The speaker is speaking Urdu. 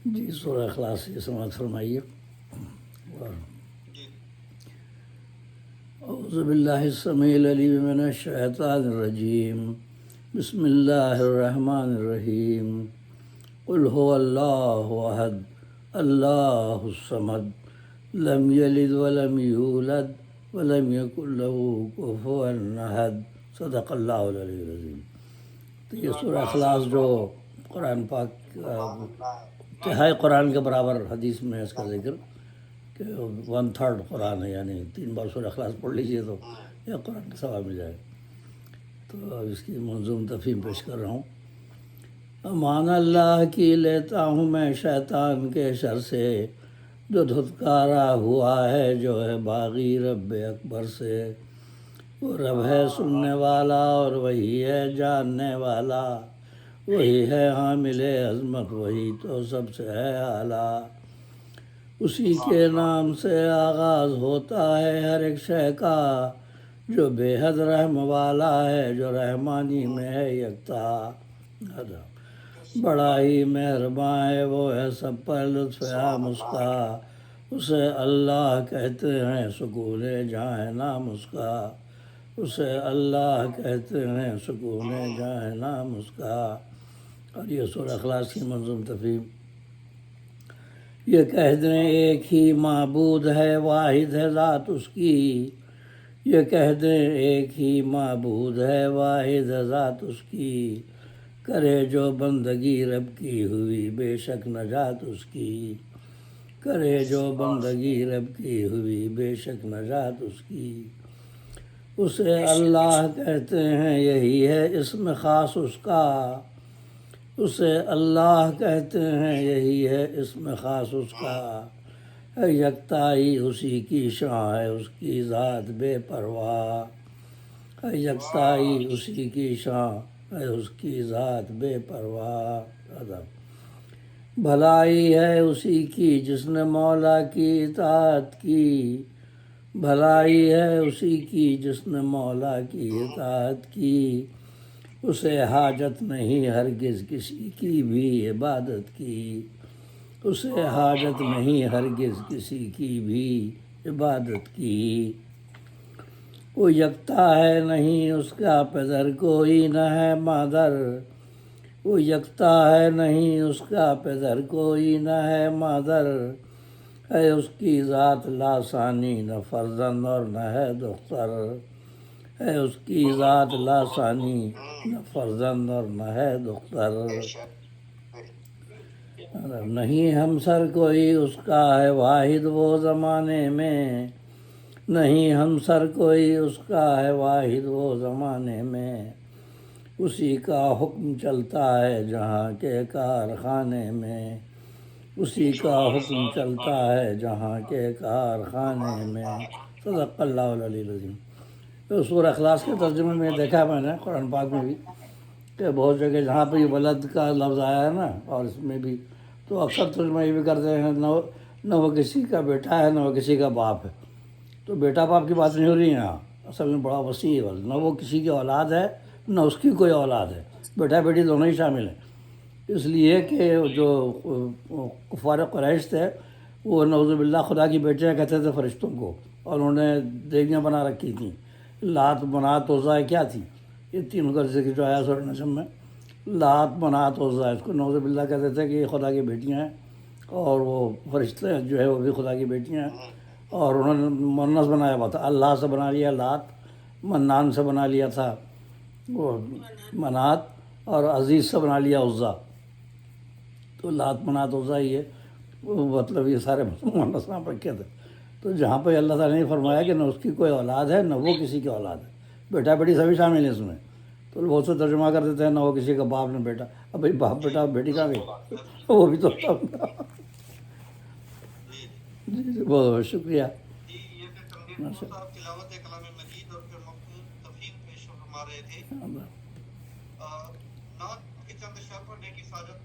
جی سورہ اخلاص سے سماعت فرمائیے۔ اعوذ باللہ السمیع العلیم من الشیطان الرجیم، بسم اللہ الرحمن الرحیم۔ قل هو اللہ احد اللہ الصمد لم یلد ولم یولد ولم یکن له کفوا احد، صدق اللہ العلی العظیم۔ تو یہ سورہ اخلاص جو قرآن پاک تہائی قرآن کے برابر حدیث میں اس کا ذکر کہ 1/3 قرآن ہے، یعنی 3 بار سورہ اخلاص پڑھ لیجئے تو یہ قرآن کا ثواب مل جائے۔ تو اب اس کی منظوم تفہیم پیش کر رہا ہوں۔ امان اللہ کی لیتا ہوں میں شیطان کے شر سے، جو دھتکارا ہوا ہے جو ہے باغی رب اکبر سے۔ وہ رب ہے سننے والا اور وہی ہے جاننے والا، وہی ہے حامل عظمت، وہی تو سب سے ہے اعلیٰ۔ اسی کے نام سے آغاز ہوتا ہے ہر ایک شے کا، جو بے حد رحم والا ہے، جو رحمانی میں ہے یکتا۔ بڑا ہی مہرباں ہے وہ ہے سب پر لطف عام اس کا، اسے اللہ کہتے ہیں سکون جہاں نام اس کا، اسے اللہ کہتے ہیں سکون جہاں نام اس کا۔ اور یہ سورہ اخلاص کی منظوم تفہیم۔ یہ کہہ دیں ایک ہی معبود ہے، واحد ہے ذات اس کی، یہ کہہ دیں ایک ہی معبود ہے، واحد ہے ذات اس کی۔ کرے جو بندگی رب کی ہوئی بے شک نجات اس کی، کرے جو بندگی رب کی ہوئی بے شک نجات اس کی۔ اسے اللہ کہتے ہیں یہی ہے اسم خاص اس کا، اسے اللہ کہتے ہیں یہی ہے اسم خاص اس کا۔ ہے یکتائی اسی کی شان ہے اس کی ذات بے پرواہ، ہے یکتائی اسی کی شان ہے اس کی ذات بے پرواہ۔ بھلائی ہے اسی کی جس نے مولا کی اطاعت کی، بھلائی ہے اسی کی جس نے مولا کی اطاعت کی۔ اسے حاجت نہیں ہرگز کسی کی بھی عبادت کی، اسے حاجت نہیں ہرگز کسی کی بھی عبادت کی۔ وہ یکتا ہے نہیں اس کا پدر کوئی نہ ہے مادر، وہ یکتا ہے نہیں اس کا پدر کوئی نہ ہے مادر۔ ہے اس کی ذات لا ثانی نہ فرزند اور نہ ہے دختر، ہے اس کی ذات لا ثانی نہ فرزند اور نہ ہے دختر۔ نہیں ہمسر کوئی اس کا ہے واحد وہ زمانے میں، نہیں ہمسر کوئی اس کا ہے واحد وہ زمانے میں۔ اسی کا حکم چلتا ہے جہاں کے کارخانے میں، اسی کا حکم چلتا ہے جہاں کے کارخانے میں۔ صدق اللہ العلی العظیم۔ تو سورہ اخلاص کے ترجمے میں دیکھا میں نے قرآن پاک میں بھی کہ بہت جگہ جہاں پہ یہ ولد کا لفظ آیا ہے نا، اور اس میں بھی تو اکثر ترجمہ یہ بھی کرتے ہیں نہ وہ کسی کا بیٹا ہے نہ وہ کسی کا باپ ہے۔ تو بیٹا باپ کی بات نہیں ہو رہی ہے یہاں، اصل میں بڑا وسیع ہے، نہ وہ کسی کی اولاد ہے نہ اس کی کوئی اولاد ہے، بیٹا بیٹی دونوں ہی شامل ہیں۔ اس لیے کہ جو کفار قریش تھے وہ نعوذ باللہ خدا کی بیٹیاں کہتے تھے فرشتوں کو، اور انہوں نے دیویاں بنا رکھی تھیں، لات منات عزا کیا تھی، یہ تینوں کا ذکر جو آیا سورہ نجم میں، لات منات عزا، اس کو نعوذ باللہ کہتے تھے کہ یہ خدا کی بیٹیاں ہیں، اور وہ فرشتے جو ہے وہ بھی خدا کی بیٹیاں ہیں۔ اور انہوں نے منس بنایا ہوا تھا، اللہ سے بنا لیا لات، منان سے بنا لیا تھا وہ منات، اور عزیز سے بنا لیا عزا۔ تو لات منات عزا یہ مطلب یہ سارے منس وہاں پر کیا تھے۔ تو جہاں پہ اللہ تعالیٰ نے فرمایا کہ نہ اس کی کوئی اولاد ہے نہ وہ کسی کی اولاد ہے، بیٹا بیٹی سبھی شامل ہیں اس میں، تو بہت سے ترجمہ کر دیتے ہیں نہ وہ کسی کا باپ نہ بیٹا۔ اب بھائی باپ بیٹا بیٹی کا بھی وہ بھی تو جی جی بہت بہت شکریہ۔ صاحب تلاوت کلام مجید اور پھر مفہوم تفہیم پیش فرما رہے تھے۔ نعت کے چند اشعار پڑھنے کی سعادت